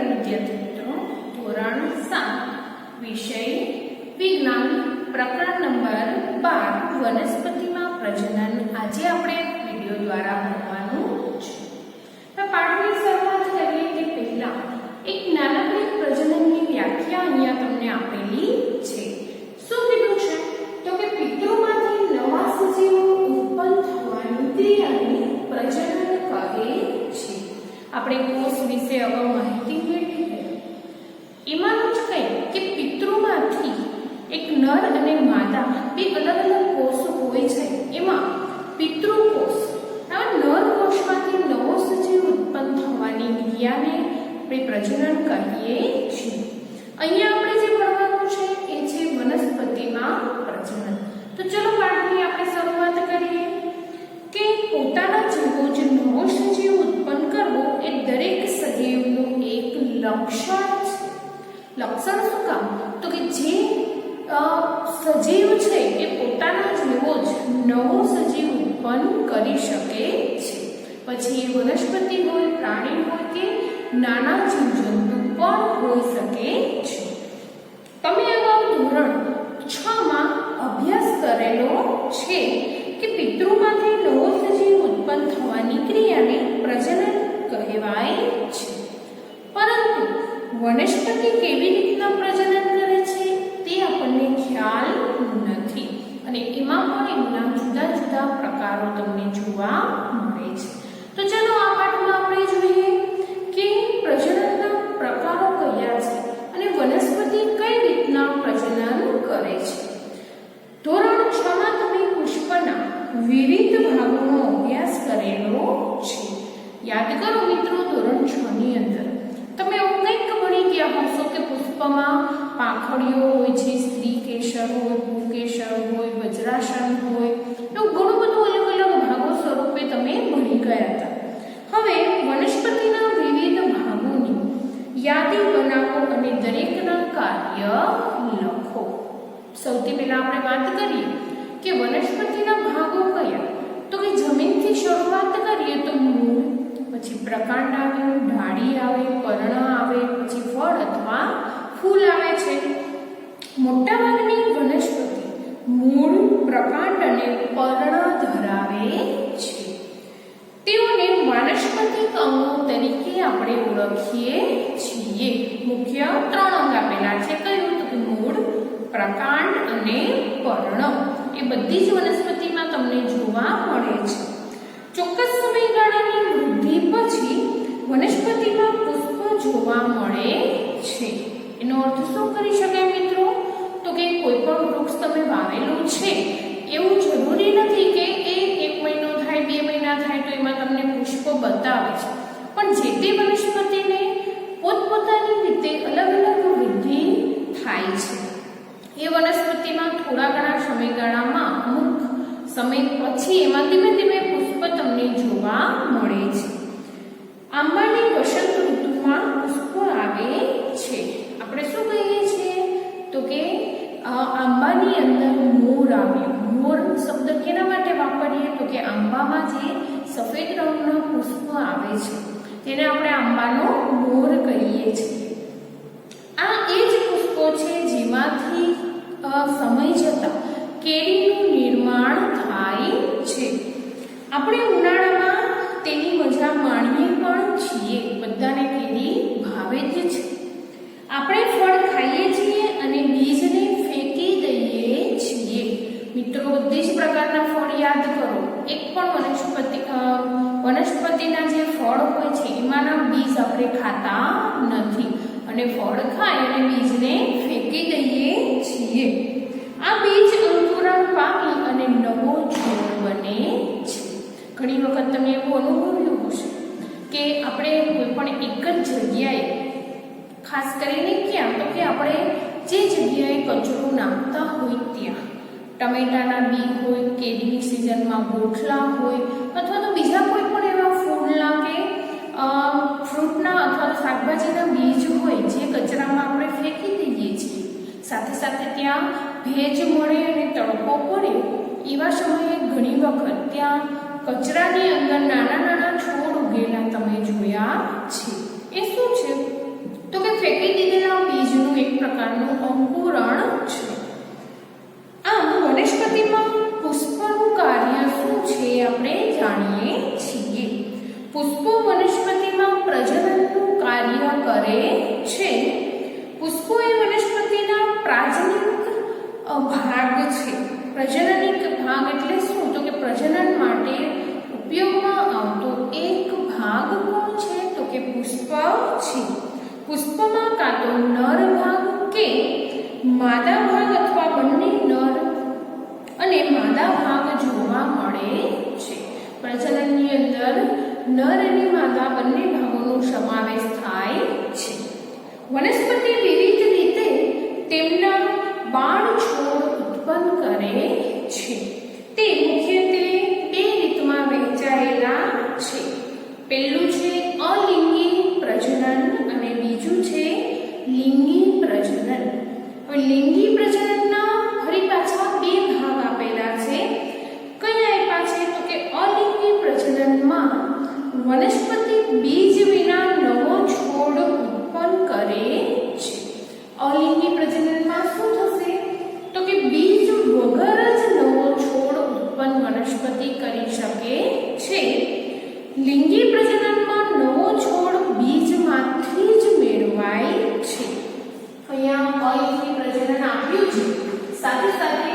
વિદ્યાર્થી મિત્રો, ધોરણ 7 વિષય વિજ્ઞાન પ્રકરણ નંબર 12 વનસ્પતિમાં પ્રજનન આજે આપણે વિડિયો દ્વારા ભણવાનું છે। તો પાઠની શરૂઆત કરીએ તે પહેલા એક નાનકડી પ્રજનનની વ્યાખ્યા અહીંયા તમને આપેલી છે। શું કીધું છે? તો કે પિતૃમાંથી નવા સજીવો ઉત્પન્ન થવાની ક્રિયાને પ્રજનન કહે છે। આપણે કોષ વિશે અગાઉ માહિતી મેળવી હતી। એમાંનું જ કંઈ કે પિતૃમાંથી એક નર અને માદા બે અલગ અલગ કોષ હોય છે। એમાં પિતૃકોષ આ નર કોષમાંથી નવો સજીવ ઉત્પન્ન થવાની ક્રિયાને આપણે પ્રજનન કહીએ છીએ। અહીંયા આપણે જે ભણવાનું છે એ છે વનસ્પતિમાં પ્રજનન। તો ચલો પાઠની આપણે શરૂઆત કરીએ કે પોતાના જેવો જ નવો સજીવ ઉત્પન્ન કરવો એ દરેક સજીવનું એક લક્ષણ છે। લક્ષણ શું કામ? તો કે જે સજીવ છે એ પોતાના જેવો જ નવો સજીવ ઉત્પન્ન કરી શકે છે। પછી એ વનસ્પતિ હોય, પ્રાણી હોય કે નાના જીવજંતુ પણ હોઈ શકે છે। તમે અગાઉ ધોરણ 6 માં અભ્યાસ કરેલો છે કે પિતૃમાંથી નવો સજીવ ઉત્પન્ન થવાની ક્રિયાને પ્રજનન કહેવાય છે। પરંતુ વનસ્પતિ કેવી રીતના પ્રજનન કરે છે તે આપણને ખ્યાલ નથી અને એમાં પણ એમના જુદા જુદા પ્રકારો તમને જોવા મળે છે। તો ચાલો આ પાઠમાં આપણે જોઈએ કે પ્રજનનના પ્રકારો કયા છે અને વનસ્પતિ કઈ રીતના પ્રજનન કરે છે। ધોરણ 6 માં તમે પુષ્પના વિવિધ ભાગોનો અભ્યાસ કરેલો છે। યાદ કરો મિત્રો, ધોરણ 6 ની અંદર તમે એવું કંઈક ભણી ગયા હશો કે પુષ્પમાં પાંખડીઓ હોય છે, સ્ત્રી કેસર હોય, ભૂકેસર હોય, વજ્રાસન હોય, એવું ઘણું બધું અલગ અલગ ભાગો સ્વરૂપે તમે ભણી ગયા હતા। હવે વનસ્પતિના વિવિધ ભાગોની યાદી બનાવો અને દરેકના કાર્ય લખો। સૌથી પહેલા આપણે વાત કરીએ કે વનસ્પતિના ભાગો કયા? તો કે જમીનથી શરૂઆત કરીએ તો મૂળ, પછી પ્રકાંડ આવે, ડાળી આવે, પર્ણ આવે, પછી ફળ અથવા ફૂલ આવે છે। મોટાભાગની વનસ્પતિ મૂળ, પ્રકાંડ અને પર્ણ ધરાવે છે। તેઓને વાનસ્પતિક અંગો તરીકે આપણે ઓળખીએ છીએ। મુખ્ય 3 અંગ આપેલા છે। કયું? તો કે મૂળ, પ્રકાંડ અને પર્ણ। એ બધી જ વનસ્પતિમાં તમને જોવા મળે છે। ચોક્કસ સમયગાળાની વૃદ્ધિ પછી વનસ્પતિમાં પુષ્પ જોવા મળે છે। એનો અર્થ શું કરી શકાય મિત્રો? તો કે કોઈ પણ વૃક્ષ તમે વાવેલું છે એવું જરૂરી નથી કે એ 1 મહિનો થાય, 2 મહિના થાય તો એમાં તમને પુષ્પ બતાવે છે, પણ જે તે વનસ્પતિને પોતપોતાની રીતે અલગ અલગ વૃદ્ધિ થાય છે। એ વનસ્પતિમાં થોડા ઘણા સમયગાળામાં અમુક સમય પછી એમાં ધીમે ધીમે પુષ્પ તમને જોવા મળે છે। આંબાની વસંત ઋતુમાં પુષ્પ આવે છે। આપણે શું કહીએ છીએ? તો કે આંબાની અંદર મોર આવ્યો। મોર શબ્દ કેના માટે વાપરીએ? તો કે આંબામાં જે સફેદ રંગનો પુષ્પ આવે છે તેને આપણે આંબાનો મોર કહીએ છીએ। આ એ જ પુષ્પો છે જેમાંથી સમય જતા કેરીનું નિર્માણ થાય છે। આપણે ઉનાળામાં તેની મજા માણીએ પણ છીએ। બધાને કેરી ભાવે જ છે। આપણે ફળ ખાઈએ છીએ અને બીજને ફેંકી દઈએ છીએ। મિત્રો, બધી જ પ્રકારના ફળ યાદ કરો। એક પણ વનસ્પતિના જે ફળ હોય છે એમાંના બીજ આપણે ખાતા નથી અને ફળ ખાય અને બીજને ફેંકી દઈએ છીએ। આ બીજ અંકુરણ પામી અને નવો છોડ બને છે। ઘણી વખત તમે એવું અનુભવ્યું હશે કે આપણે કોઈ પણ એક જ જગ્યાએ, ખાસ કરીને ક્યાં? તો કે આપણે જે જગ્યાએ કચરો નાખતા હોય ત્યાં ટમેટાના બી હોય, કેરીની સિઝનમાં ગોઠલા હોય અથવા તો બીજા કોઈ પણ એવા ફૂલના કે ફ્રૂટના અથવા શાકભાજીના બીજ હોય જે કચરામાં આપણે ફેંકી દઈએ છીએ। સાથે સાથે ત્યાં ભેજ મળે અને તડકો પડે એવા સમયે ઘણી વખત ત્યાં કચરાની અંદર નાના નાના છોડ ઉગેલા તમે જોયા છે। એ શું છે? ફેંકી દીધેલા બીજનું એક પ્રકારનું અંકુરણ છે. આમ વનસ્પતિમાં પુષ્પનું કાર્ય શું છે આપણે જાણીએ છીએ. પુષ્પો વનસ્પતિમાં પ્રજનનનું કાર્ય કરે છે. પુષ્પો એ વનસ્પતિના પ્રાજનિક ભાગ છે. પ્રજનનિક ભાગ એટલે શું? તો કે પ્રજનન માટે ઉપયોગમાં આવતો એક ભાગ કોણ છે? તો કે પુષ્પ છે. પુષ્પમાં કાં તો નર ભાગ કે માદા ભાગ અથવા બંને નર અને માદા ભાગ જોવા મળે છે. પ્રજનનની અંદર નર અને માદા બંને ભાગોનો સમાવેશ થાય છે. વનસ્પતિ વિવિધ રીતે તેમના બાળ છોડ ઉત્પન્ન કરે છે. તે મુખ્યત્વે બે રીતમાં વહેંચાયેલા છે. પહેલું છે અલિંગી પ્રજનન અને બીજું છે લિંગી પ્રજનન. લિંગી પ્રજનનના ફરી પાછા બે ભાગ આપેલા છે. કયા આપ્યા છે? તો કે અલિંગી પ્રજનનમાં વનસ્પતિ બીજ વિના નવો છોડ ઉત્પન્ન કરે છે. અલિંગી પ્રજનનમાં શું થશે? તો કે બીજ વગર જ નવો છોડ ઉત્પન્ન વનસ્પતિ કરી શકે છે. લિંગી પ્રજનનમાં નવો છોડ બીજમાંથી જ મેળવાય છે. અહીંયા અલિંગી પ્રજનન આપ્યું છે, સાથે સાથે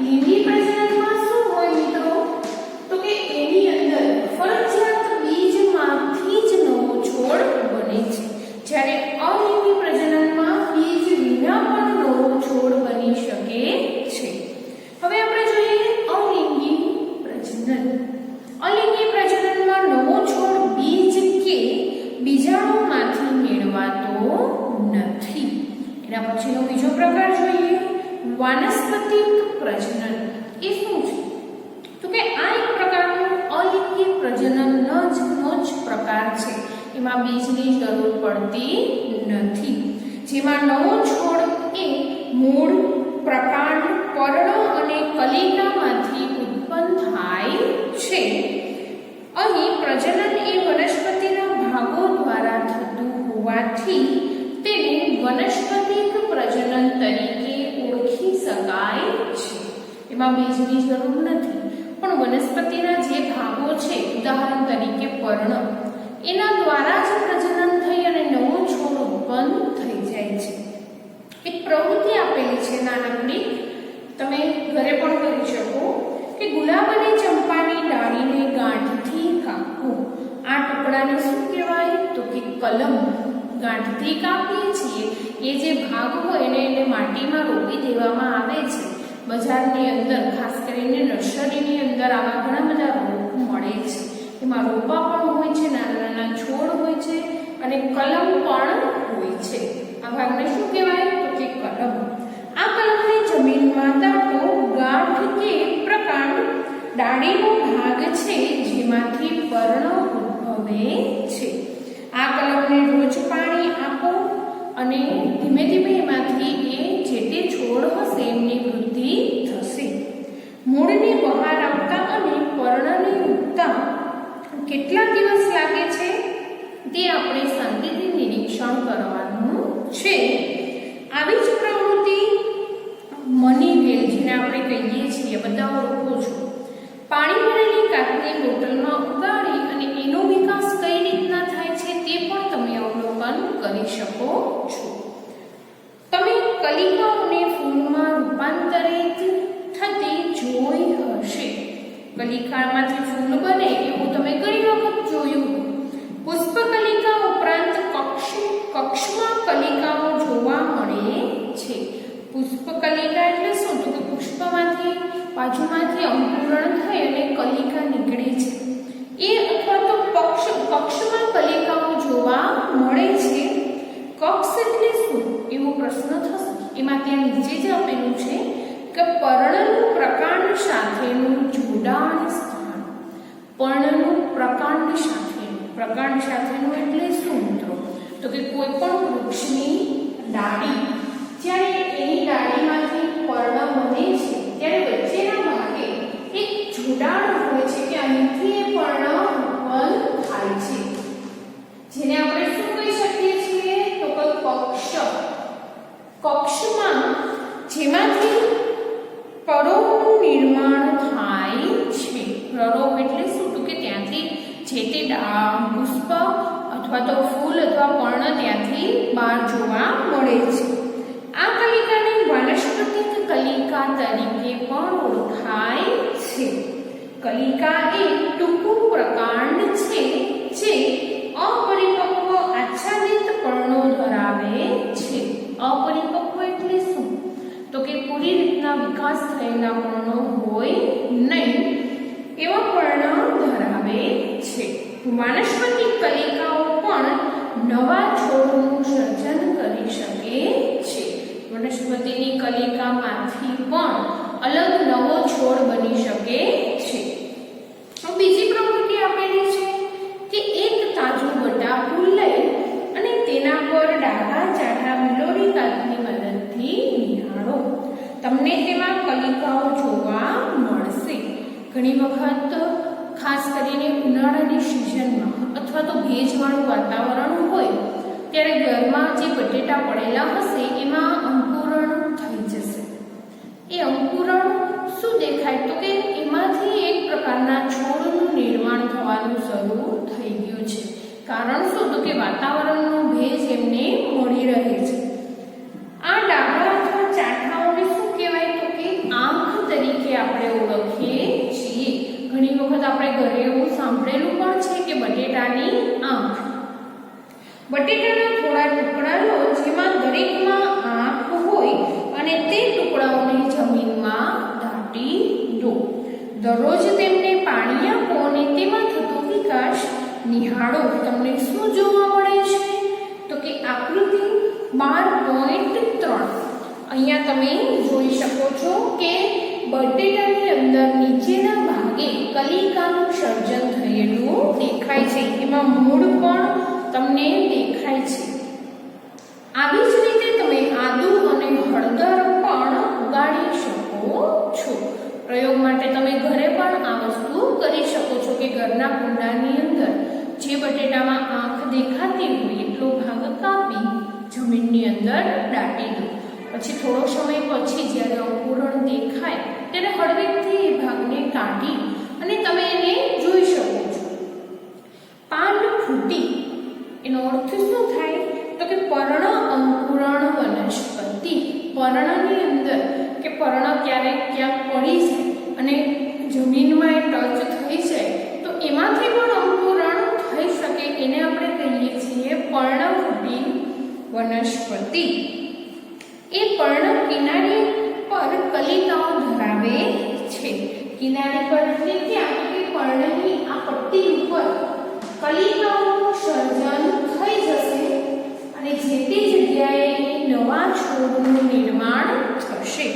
લિંગી પ્રજનનમાં શું હોય મિત્રો? તો કે એની અંદર ફરજિયાત બીજમાંથી જ નવો છોડ બને છે. જ્યારે અલિંગી પ્રજનનમાં બીજ વિના પણ નવો છોડ બની શકે છે. હવે આપણે જોઈએ અલિંગી પ્રજનન. અલિંગી પ્રજનનમાં નવો છોડ બીજ કે બીજાણુમાંથી મેળવાતો નથી. એના પછીનો બીજો પ્રકાર જોઈએ વાનસ્પતિક પ્રજનન. એ શું છે? તો કે આ એક પ્રકારનું અલિંગી પ્રજનનનો જ પ્રકાર છે. એમાં બીજની જરૂર પડતી નથી. જેમાં નવો છોડ એ મૂળ, પ્રકાંડ, પર્ણ અને કલિકામાંથી ઉત્પન્ન થાય છે. અહીં પ્રજનન એ વનસ્પતિના ભાગો દ્વારા થતું હોવાથી તેને વનસ્પતિક પ્રજનન તરીકે ઓળખી શકાય છે. એમાં બીજની જરૂર નથી, પણ વનસ્પતિના જે ભાગો છે, ઉદાહરણ તરીકે પર્ણ, એના દ્વારા જ પ્રજનન થઈ અને નવો છોડ ઉત્પન્ન થઈ જાય છે. એક પ્રવૃત્તિ આપેલી છે નાનકડી, તમે ઘરે પણ કરી શકો કે ગુલાબ અને ચંપાની ડાળીને ગાંઠથી કાપવું. આ ટુકડાને શું કહેવાય? તો કે કલમ. ગાંઠથી કાપીએ છીએ એ જે ભાગ હોય એને માટીમાં રોપી દેવામાં આવે છે. બજારની અંદર ખાસ કરીને નર્સરીની અંદર આવા ઘણા બધા રોપ મળે છે. એમાં રોપા પણ હોય છે, નાના નાના છોડ હોય છે અને કલમ પણ હોય છે. આ ભાગને શું કહેવાય? તો કે કલમ. આ કલમને જમીનમાં દાટો, ગાંઠ કે પ્રકાંડ ડાળીનો ભાગ છે જેમાંથી પર્ણ ઉદ્ભવે છે. આ કલમને રોજ પાણી આપો અને ધીમે ધીમે એમાંથી એ જે તે છોડ હશે એમની વૃદ્ધિ થશે. મૂળને બહાર આવતા અને પર્ણને ઉગતા કેટલા દિવસ લાગે છે તે આપણે શાંતિથી નિરીક્ષણ કરવાનું છે. આવી જ પ્રવૃત્તિ મની વેલ, જેને આપણે કહીએ છીએ, બધા ઓળખો છો, પાણી ભરેલી કાચની બોટલમાં ઉગાડી અને એનો વિકાસ કઈ રીતના થાય છે તે પણ તમે અવલોકન કરી શકો છો. તમે કલિકાઓને ફૂલમાં રૂપાંતરિત થતી જોઈ હશે. કલિકામાંથી ફૂલ બને એવું તમે ઘણી વખત જોયું. પુષ્પકલિકા ઉપરાંત કક્ષમાં કલિકાઓ જોવા મળે છે. પુષ્પકલિકા એટલે શું? તો કે પુષ્પમાંથી બાજુમાંથી અંકુરણ થઈ અને કલિકા નીકળે છે. એ અથવા તો કક્ષમાં કલિકાઓ જોવા મળે છે. કક્ષ એટલે શું એવો પ્રશ્ન થશે. એમાં ત્યાં નીચે જ આપેલું છે કે પર્ણનું પ્રકાંડ સાથેનું જોડાણ સ્થાન. પર્ણનું પ્રકાંડ સાથેનું એટલે શું મિત્રો? તો કે કોઈ પણ વૃક્ષની ડાળી, જ્યારે એની ડાળીમાંથી પર્ણ બને છે ત્યારે વચ્ચેના ભાગે એક જોડાણ હોય છે કે અહીંથી એ પર્ણ ઉત્પન્ન થાય છે, જેને આપણે શું કહી શકીએ છીએ? તો કે કક્ષ અથવા તો ફૂલ અથવા પર્ણ ત્યાંથી બહાર જોવા મળે છે. આ કલિકાને વાનસ્પતિક કલિકા તરીકે પણ ઓળખાય છે. કલિકા એ ટૂંકું પ્રકાંડ છે જે અપરિપક્વ આચ્છાદિત પર્ણો ધરાવે છે. અપરિપક્વ એટલે શું? તો કે પૂરી રીતના વિકાસ થયેલા પર્ણો હોય નહીં એવા પર્ણ ધરાવે છે. વાનસ્પતિક કલિકાઓ પણ નવા છોડનું સર્જન કરી શકે છે. વનસ્પતિની કલિકામાંથી પણ અલગ નવો છોડ બની શકે છે. બીજી પ્રવૃત્તિ આપેલી છે કે એક તાજું બટાકું લઈ અને તેના પર ડાઘા ચાઠા બિલોરી કાગળની મદદથી નિહાળો. તમને તેમાં કલિકાઓ જોવા મળશે. ઘણી વખત ખાસ કરીને ઉનાળાની સિઝનમાં અથવા તો ભેજવાળું વાતાવરણ હોય ત્યારે ઘરમાં જે બટેટા પડેલા હશે એમાં અંકુરણ થઈ જશે. એ અંકુરણ શું દેખાય? તો કે એમાંથી એક પ્રકારના છોડનું નિર્માણ થવાનું શરૂ થઈ ગયું છે. કારણ શું? તો કે વાતાવરણનો ભેજ એમને મળી રહે છે. આ ડાઘા અથવા ચાઠાઓને શું કહેવાય? તો કે આંખ તરીકે આપણે ઓળખીએ છીએ. ઘણી વખત આપણે ઘરે એવું સાંભળેલું પણ છે કે બટેટાની આંખ. બટેટાના થોડા ટુકડા લો જેમાં દરેકમાં આંખ હોય અને તે ટુકડાઓને જમીનમાં દાટી દો. દરરોજ તેમને પાણી આપો અને તેમાં થતો વિકાસ નિહાળો. તમને શું જોવા મળે છે? તો કે આકૃતિ 12.3 અહીંયા તમે જોઈ શકો છો કે બટેટાની અંદર નીચેના ભાગે કલિકાનું સર્જન થયેલું દેખાય છે. એમાં મૂળ પણ તમને દેખાય છે. આવી જ રીતે તમે આદુ અને હળદર પણ ઉગાડી શકો છો. પ્રયોગ માટે તમે ઘરે પણ આ વસ્તુ કરી શકો છો કે ઘરના કુંડાની અંદર જે બટેટામાં આંખ દેખાતી હોય એટલો ભાગ કાપી જમીનની અંદર દાટી દો. પછી થોડો સમય પછી જ્યારે અંકુરણ દેખાય ત્યારે હળવેકથી એ ભાગને કાઢી અને તમે એને જોઈ શકો છો. પાન ફૂટી એનો અર્થ શું થાય? તો કે પર્ણ અંકુરણ વનસ્પતિ. પર્ણની અંદર કે પર્ણ ક્યારેક ક્યાંક પડી જાય અને જમીનમાં એ ટચ થઈ જાય તો એમાંથી પણ અંકુરણ થઈ શકે. એને આપણે કહીએ છીએ પર્ણફૂટી વનસ્પતિ. એ પર્ણ કિનારી પર કલિકાઓ ધરાવે છે. કિનારી પર એટલે ક્યાં? કે પર્ણની આ પટ્ટી ઉપર કલિકાઓનું સર્જન થઈ જશે અને જે તે જગ્યાએ નવા છોડનું નિર્માણ થશે.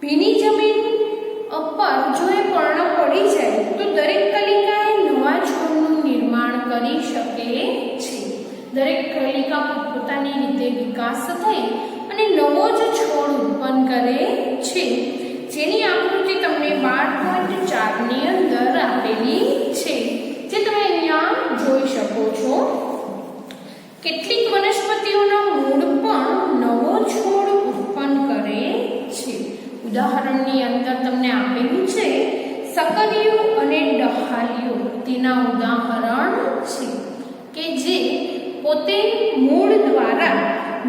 ભીની જમીન પર જો એ પર્ણ પડી જાય તો દરેક કલિકા એ નવા છોડનું નિર્માણ કરી શકે છે. દરેક કલિકા પોતાની રીતે વિકાસ થઈ અને નવો જ છોડ ઉત્પન્ન કરે છે. જેની આકૃતિ તમને 12.4 ની અંદર આપેલી છે જે તમે અહીંયા જોઈ શકો છો. કેટલીક વનસ્પતિઓના મૂળ પણ નવો છોડ ઉત્પન્ન કરે છે. ઉદાહરણની અંદર તમને આપેલું છે સકલિયું અને ડહાલિયું. તેના ઉદાહરણ છે કે જે પોતે મૂળ દ્વારા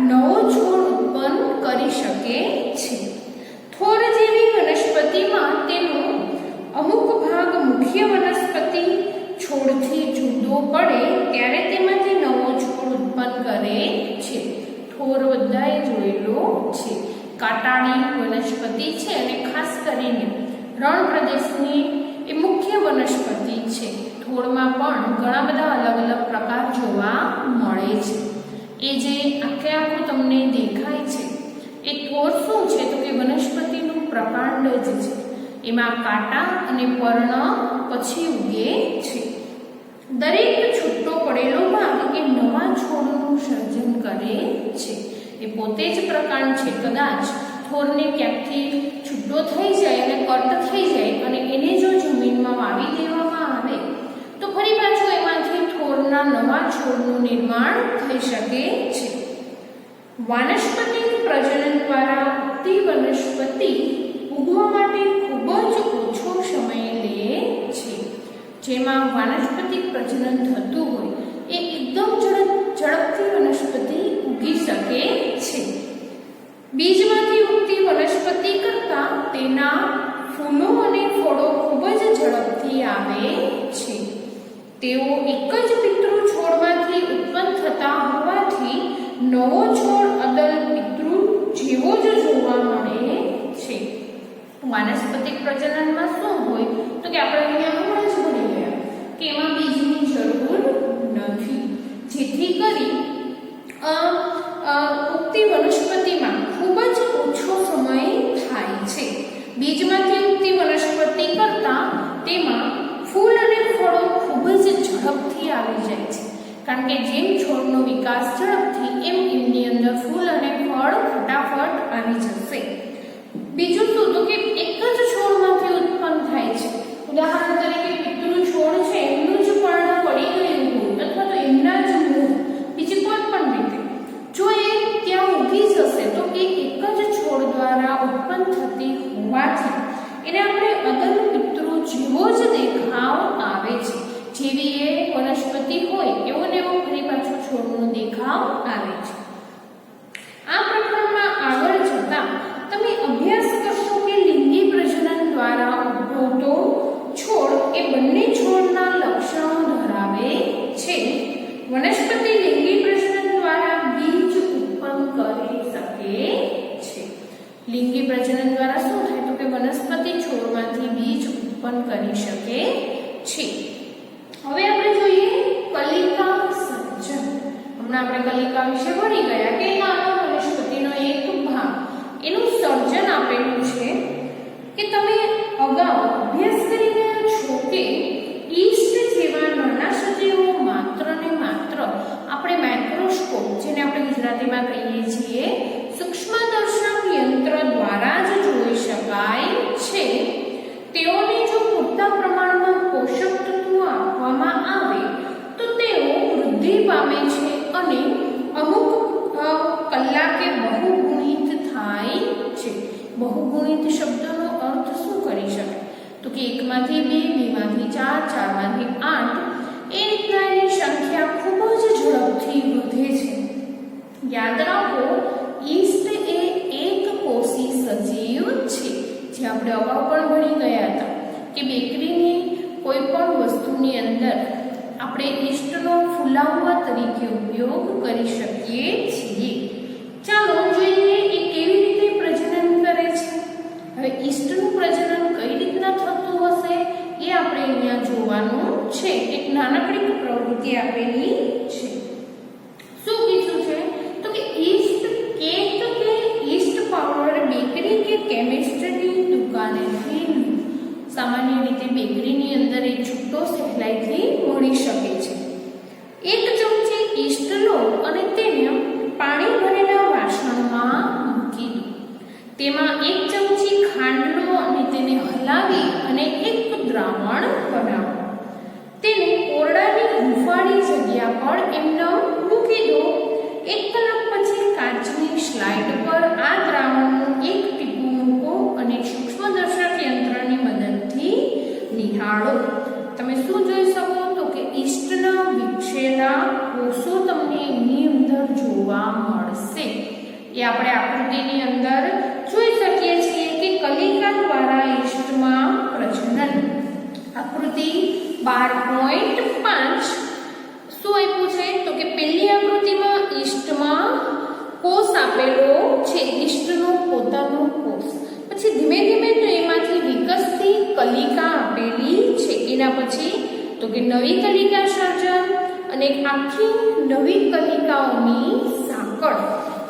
નવો છોડ ઉત્પન્ન કરી શકે છે. થોર જેવી વનસ્પતિમાં તેનો અમુક ભાગ મુખ્ય વનસ્પતિ છોડથી જુદો પડે ત્યારે તેમાંથી નવો છોડ ઉત્પન્ન કરે છે. થોર બધાએ જોયેલો છે. કાંટાળી વનસ્પતિ છે અને ખાસ કરીને રણ પ્રદેશની એ મુખ્ય વનસ્પતિ છે. થોરમાં પણ ઘણા બધા અલગ અલગ પ્રકાર જોવા મળે છે. એ જે આખે આખું તમને દેખાય છે એ થોર શું છે? તો કે વનસ્પતિનું પ્રકાંડ જ છે. એમાં કાંટા અને પર્ણ પછી ઉગે છે. દરેક છૂટો પડેલો ભાગ એ નવા છોડનું સર્જન કરે છે. એ પોતે જ પ્રકાંડ છે. કદાચ થોરને ક્યાંકથી છૂટો થઈ જાય અને કટ થઈ જાય અને એને જો જમીનમાં વાવી દેવામાં આવે તો ફરી પાછું એમાંથી થોરના નવા છોડનું નિર્માણ થઈ શકે છે. વાનસ્પતિક પ્રજનન દ્વારા ઉગતી વનસ્પતિ ઉગવા માટે ખૂબ જ ઓછો સમય લે છે. જેમાં વાનસ્પતિક પ્રજનન થતું હોય એ એકદમ ઝડપથી વનસ્પતિ ઉગી શકે છે. બીજમાંથી ઉગતી વનસ્પતિ કરતાં તેના ફૂલો અને ફળો ખૂબ જ ઝડપથી આવે છે. તેઓ એક જ પિતૃ છોડમાંથી ઉત્પન્ન થતા હોવાથી નવો છોડ અદલ પિતૃ જેવો જ જોવા મળે છે. વાનસ્પતિક પ્રજનનમાં શું હોય તો કે આપણે અહીંયા હમણાં જ ભણી ગયા કે એમાં બીજની જરૂર નથી, જેથી કરી ઉગતી વનસ્પતિમાં ખૂબ જ ઓછો સમય થાય છે. બીજમાંથી ઉગતી વનસ્પતિ કરતાં તેમાં ફૂલ અને ફળો ખૂબ જ ઝડપથી આવી જાય છે, કારણ કે જેમ છોડનો વિકાસ ઝડપથી એમ એમની અંદર ફૂલ અને ફળ ફટાફટ આવી જશે. બીજું શું તો કે એક જ છોડમાંથી ઉત્પન્ન થાય છે. ઉદાહરણ તરીકે પિતૃ છોડ છે એમનું જ પર્ણ પડી ગયું હોય અથવા તો એમના જ મૂળ બીજી કોઈ પણ રીતે જો એ ત્યાં ઉગી જશે તો એ એક જ છોડ દ્વારા ઉત્પન્ન થતી હોવાથી એને આપણે અદલ પિતૃ જેવો જ દેખાવ આવે છે. જેવી એ વનસ્પતિ હોય એવો ને એવો ફરી પાછો છોડનો દેખાવ આવે છે. આ પ્રકરણમાં આગળ જતા તમે અભ્યાસ કરશો કે લિંગી પ્રજનન દ્વારા ઉદ્ભવતો છોડ એ બંને છોડના લક્ષણો ધરાવે છે. વનસ્પતિ લિંગી પ્રજનન દ્વારા બીજ ઉત્પન્ન કરી શકે છે. લિંગી પ્રજનન દ્વારા શું થાય તો કે વનસ્પતિ છોડમાંથી બીજ ઉત્પન્ન કરી શકે છે. હવે આપણે જોઈએ કલિકા સર્જન. હમણાં આપણે કલિકા વિશે ભણી ગયા કે માનવ વનસ્પતિનો એક ભાગ એનું સર્જન આપેલું છે કે તમે અગાઉ અભ્યાસ કરી ગયા છો કે ઈસ્ટ જેવા નાના સજીવો માત્ર ને માત્ર આપણે માઇક્રોસ્કોપ જેને આપણે ગુજરાતીમાં કહીએ છીએ સૂક્ષ્મદર્શક યંત્ર દ્વારા જ જોઈ શકાય છે. તેઓને જો પૂરતા પ્રમાણમાં પોષક તત્વો આપવામાં આવે તો તેઓ વૃદ્ધિ પામે છે અને અમુક કલાકે બહુગુણિત થાય છે. બહુગુણિત શબ્દનો અર્થ શું કરી શકાય તો કે 1 માંથી 2, 2 માંથી 4, 4 માંથી 8 એ રીતના એની સંખ્યા ખૂબ જ ઝડપથી વધે છે. યાદ રાખો ઈસ્ટ એ એક કોષી સજીવ છે. જે આપણે અગાઉ પણ ભણી ગયા હતા કે બેકરીની કોઈ પણ વસ્તુની અંદર આપણે ઈસ્ટનો ફુલાવવા તરીકે ઉપયોગ કરી શકીએ છીએ. ચાલો જોઈએ એ કેવી રીતે પ્રજનન કરે છે. હવે ઈસ્ટનું પ્રજનન કઈ રીતના થતું હશે એ આપણે અહીંયા જોવાનું છે. એક નાનકડી પ્રવૃત્તિ આપેલી છે. શું કીધું છે તો કે ઈસ્ટ કેક કે ઈસ્ટ પાવડર બેકરી કે કેમિસ્ટની દુકાનેથી સામાન્ય રીતે બેકરીની અંદર એ છૂટો સહેલાઈથી મળી શકે છે. 1 ચમચી ઈસ્ટ લો અને તેને પાણી ભરેલા વાસણમાં મૂકી દો. તેમાં 1 ચમચી ખાંડ લો અને તેને હલાવી અને એક દ્રાવણ બનાવો. તેને ઓરડાની હૂંફાળી જગ્યા પર એમને મૂકી દો. 1 કલાક પછી કાચની સ્લાઇડ પર આ દ્રાવણનું એક ટીપું મૂકો અને સૂક્ષ્મદર્શક યંત્રની મદદથી નિહાળો. તમે શું જોઈ શકો તો કે ઈસ્ટના વિકસેલા કોષો તમને એની અંદર જોવા મળશે. એ આપણે આકૃતિની અંદર જોઈ શકીએ છીએ કે કલિકા દ્વારા ઈસ્ટમાં પ્રજનન. આકૃતિ 12.5 શું આપ્યું છે તો કે પહેલી આકૃતિમાં ઈસ્ટમાં કોષ આપેલો છે, ઈસ્ટનો પોતાનો કોષ. પછી ધીમે ધીમે તો એમાંથી વિકસતી કલિકા આપેલી છે. એના પછી તો કે નવી કલિકા સર્જન અને આખી નવી કલિકાઓની સાંકળ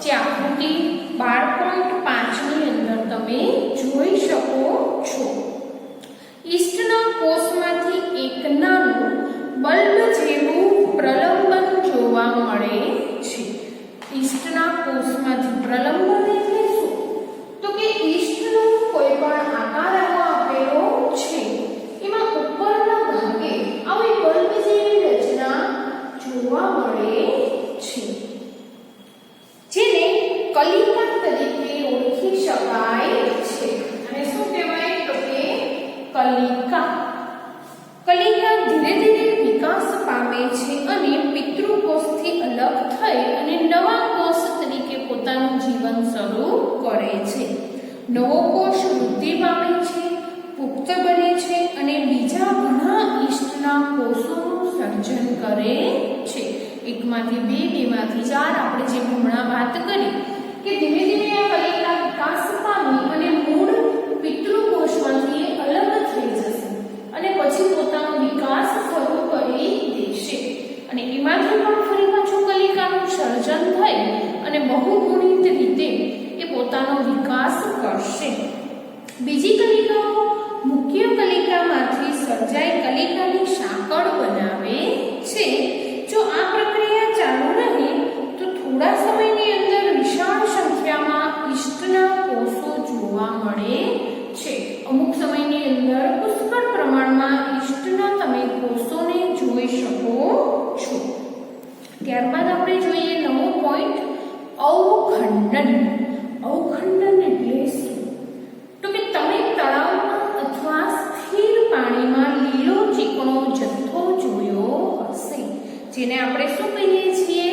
જે આકૃતિ 12.5 ની અંદર તમે જોઈ શકો છો. ઈસ્ટના કોષમાંથી એક નાનું બલ્બ જેવું પ્રલંબન જોવા મળે છે. ઈસ્ટના કોષમાંથી પ્રલંબન એટલે શું તો કે ઈસ્ટનો કોઈ પણ આકાર આપેલો છે એમાં ઉપરના ભાગે આવી બલ્બ જેવી રચના જોવા મળે છે, જેને કલિકા તરીકે ઓળખી શકાય છે. અને શું કહેવાય તો કે કલિકા. કલિકા ધીરે ધીરે વિકાસ વિકાસ પામે છે અને પિતૃકોષથી અલગ થઈ અને નવા કોષ તરીકે પોતાનું જીવન શરૂ કરે છે. નવો કોષ વૃદ્ધિ પામે છે, પુખ્ત બને છે અને બીજા ઘણા ઈષ્ટના કોષોનું સર્જન કરે છે. એકમાંથી બે, બેમાંથી ચાર, આપણે જે હમણાં વાત કરી કે ધીમે ધીમે આ કલિકા વિકાસ પામી અને મૂળ પિતૃકોષમાંથી અલગ થઈ જશે અને પછી પોતાનો વિકાસ શરૂ કરી દેશે અને એમાંથી પણ ફરી પાછું કલિકાનું સર્જન થઈ અને બહુગુણિત રીતે એ પોતાનો વિકાસ કરશે. બીજી કલિકાઓ મુખ્ય કલિકામાંથી સર્જાઈ કલિકાની સાંકળ બનાવે છે. જો આ પ્રક્રિયા ચાલુ રહે તો થોડા સમયની અંદર વિશાળ સંખ્યામાં ઈષ્ટના કોષો જોવા મળે છે. અમુક સમયની અંદર પુષ્કળ પ્રમાણમાં ઈષ્ટના તમે કોષોને જોઈ શકો છો. ત્યારબાદ આપણે જોઈએ નવો પોઈન્ટ, અવખંડન. અવખંડન એટલે શું? તો કે તમે તળાવમાં અથવા સ્થિર પાણીમાં લીલો ચીકણો જથ્થો જોયો હશે, જેને આપણે શું કહીએ છીએ?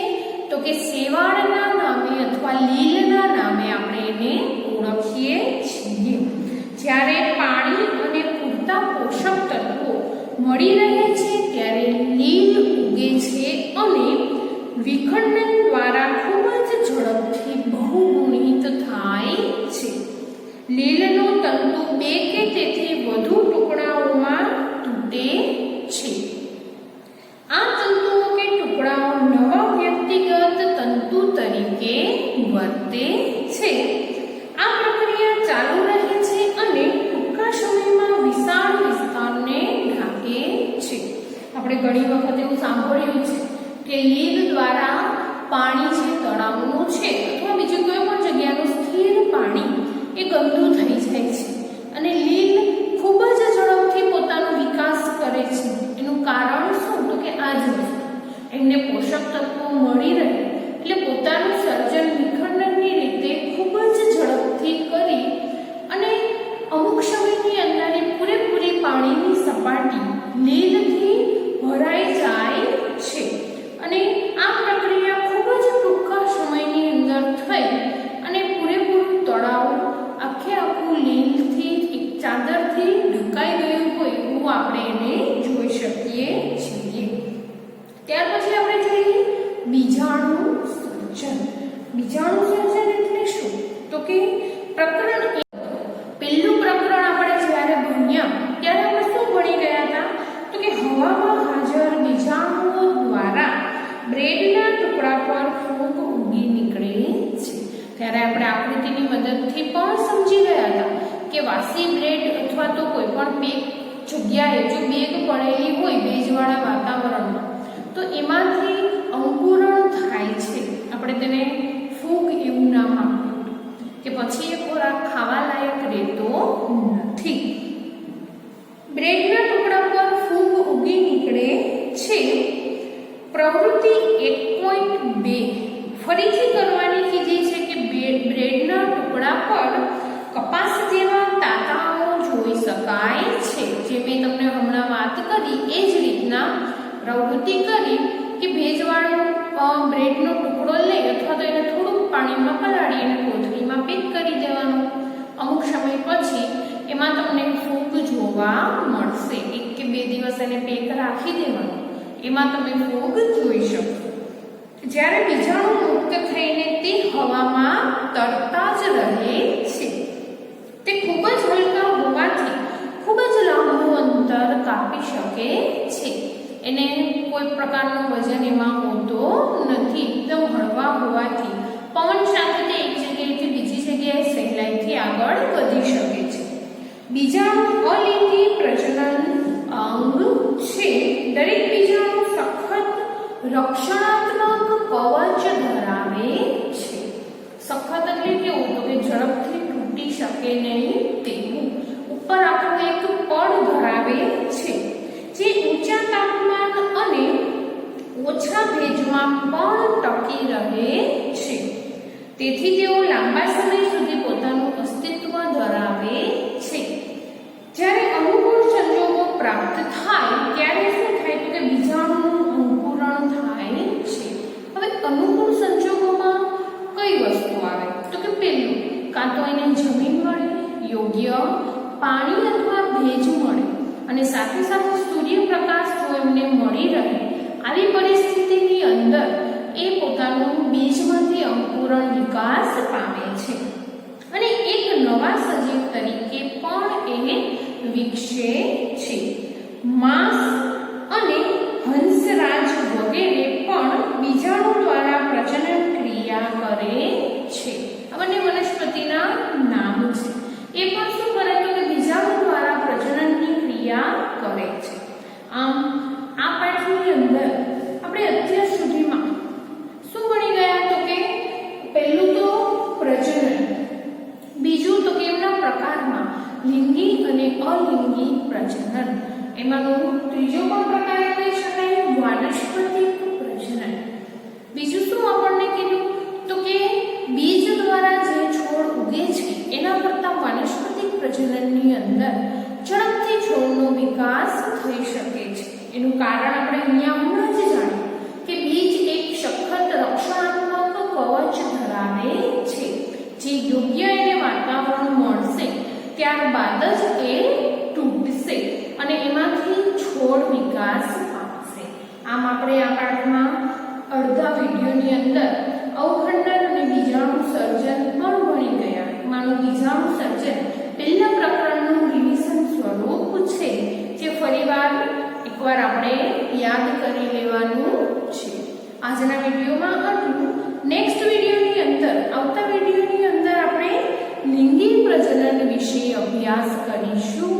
તો કે શેવાળના નામે અથવા લીલના નામે આપણે એને ઓળખીએ છીએ. જ્યારે પાણી અને પૂરતા પોષક તત્વો મળી રહે છે ત્યારે લીલ ઉગે છે અને વિખંડન દ્વારા ખૂબ જ ઝડપથી બહુગુણિત થાય છે. લીલનો તંતુ બે કે તેથી વધુ ટુકડાઓમાં તૂટે છે. આ તંતુઓ કે ટુકડાઓ નવા વ્યક્તિગત તંતુ તરીકે વર્તે છે. આ પ્રક્રિયા ચાલુ રહે છે અને ટૂંકા સમયમાં વિશાળ વિસ્તારને ઢાંકે છે. આપણે ઘણી વખત એવું સાંભળ્યું છે કે લીલ દ્વારા પાણી જે તળાવનું છે અથવા બીજું કોઈ પણ જગ્યાનું સ્થિર પાણી એ ગંદુ થઈ જાય છે અને લીલ ખૂબ જ ઝડપથી પોતાનો વિકાસ કરે છે. એનું કારણ શું? તો કે આ જ વસ્તુ, એમને પોષક તત્વો મળી રહે એટલે પોતાનું સર્જન વિખંડનની રીતે ખૂબ જ ઝડપથી કરી અને અમુક સમયની અંદર પૂરેપૂરી પાણીની સપાટી લીલથી ભરાઈ જાય છે અને આ પ્રક્રિયા ખૂબ જ ટૂંકા સમયની અંદર થઈ અને પૂરેપૂરું તળાવ આખે આખું લીલથી એક ચાદરથી ઢંકાઈ ગયું હોય એવું આપણે એને જોઈ શકીએ છીએ. ત્યાર પછી આપણે જોઈએ બીજાણુ સર્જન. બીજાણુ સર્જન એટલે શું? તો કે પ્રકરણ પહેલું પ્રકરણ આપણે જ્યારે ભણ્યા ત્યારે આપણે શું ભણી ગયા હતા? તો કે હવામાં હાજર બીજાણુઓ દ્વારા બ્રેડના ટુકડા પર ફૂગ ઉગી નીકળે છે. ત્યારે આપણે આકૃતિની મદદથી પણ સમજી ગયા હતા કે વાસી બ્રેડ અથવા તો કોઈ પણ બેગ જગ્યાએ જો બેગ પડેલી હોય ભેજવાળા વાતાવરણમાં તો એમાંથી અંકુરણ થાય છે. આપણે તેને ફૂગ એવું નામ આપ્યું કે પછી એ ખોરાક ખાવા લાયક રહેતો નથી. બ્રેડના ટુકડા પર ફૂગ ઉગી નીકળે છે. પ્રવૃત્તિ 1.2 ફરીથી કરવાની કીધી છે કે બ્રેડના ટુકડા પર કપાસ જેવા તાતાઓ જોઈ શકાય છે. જે મેં તમને હમણાં વાત કરી એ જ રીતના પ્રવૃત્તિ કરી કે ભેજવાળો બ્રેડનો ટુકડો લઈ અથવા તો એને થોડુંક પાણીમાં પલાળી અને કોથળીમાં પેક કરી દેવાનો. અમુક સમય પછી એમાં તમને ફૂગ જોવા મળશે. 1 કે 2 દિવસ એને પેક રાખી દેવાનો, એમાં તમે ફૂગ જોઈ શકો. જ્યારે બીજાણુ મુક્ત થઈને તે હવામાં તરતા જ રહે છે. તે ખૂબ જ હલકા હોવાથી ખૂબ જ લાંબુ અંતર કાપી શકે છે. એને કોઈ પ્રકારનો વજન એમાં હોતો નથી. એકદમ હળવા હોવાથી પવન સાથે તે એક જગ્યાએથી બીજી જગ્યાએ સહેલાઈથી આગળ વધી શકે છે. બીજાણુ અલિંગી પ્રજનન અંગ છે. દરેક બીજાણુ સખત રક્ષણાત્મક કવચ ધરાવે છે. સખત એટલે કેવું? તો કે ઝડપથી તૂટી શકે નહીં તેવું. ઉપર આખું એક પડ ધરાવે છે જે ઊંચા તાપમાન અને ઓછા ભેજમાં પણ ટકી રહે છે. તેથી તેઓ લાંબા સમય સુધી પોતાનું અસ્તિત્વ ધરાવે છે. જ્યારે અનુકૂળ સંજોગો પ્રાપ્ત થાય ત્યારે શું થાય? તો કે બીજાણુ અને સાથે સાથે સૂર્યપ્રકાશ જો એમને મળી રહે આવી પરિસ્થિતિની અંદર એ પોતાનું બીજમાંથી અંકુરણ વિકાસ પામે છે અને એક નવા સજીવ તરીકે પણ એ વિકસે છે. માંસ અને હંસરાજ વગેરે પણ બીજાણુ દ્વારા પ્રજનન ક્રિયા કરે છે. આ બંને વનસ્પતિના નામ છે. એ પણ શું કરે તો કે બીજાણુ દ્વારા પ્રજનનની ક્રિયા કરે છે. આમ આ પાઠની અંદર આપણે અત્યાર સુધીમાં શું ભણી ગયા તો કે પહેલું તો પ્રજનન, બીજું તો કે એમના પ્રકારમાં લિંગી અને અલિંગી પ્રજનન, એમાંનો ત્રીજો પણ પ્રકાર કહી શકાય વાનસ્પતિક પ્રજનન. બીજું શું આપણને કીધું તો કે બીજ દ્વારા જે છોડ ઉગે છે એના કરતાં વાનસ્પતિક પ્રજનનની અંદર ઝડપથી છોડનો વિકાસ થઈ શકે છે. એનું કારણ આપણે અહીંયા હમણાં જ જાણ્યું કે બીજ એક સખત રક્ષણાત્મક કવચ ધરાવે છે. જે યોગ્ય એને વાતાવરણ મળશે ત્યારબાદ જ એ તૂટશે અને એમાંથી છોડ વિકાસ પામશે. આમ આપણે આ પાઠમાં અડધા વિડીયોની અંદર અવખંડન અને બીજાણુ સર્જન પણ ભણી ગયા. એમાંનું બીજાણુ સર્જન પહેલા પ્રકરણનું રિવિઝન સ્વરૂપ છે જે ફરીવાર એકવાર આપણે યાદ કરી લેવાનું છે. આજના વિડીયોમાં આટલું. નેક્સ્ટ વિડીયોની અંદર, આવતા વિડીયોની અંદર આપણે લિંગી પ્રજનન વિશે અભ્યાસ કરીશું.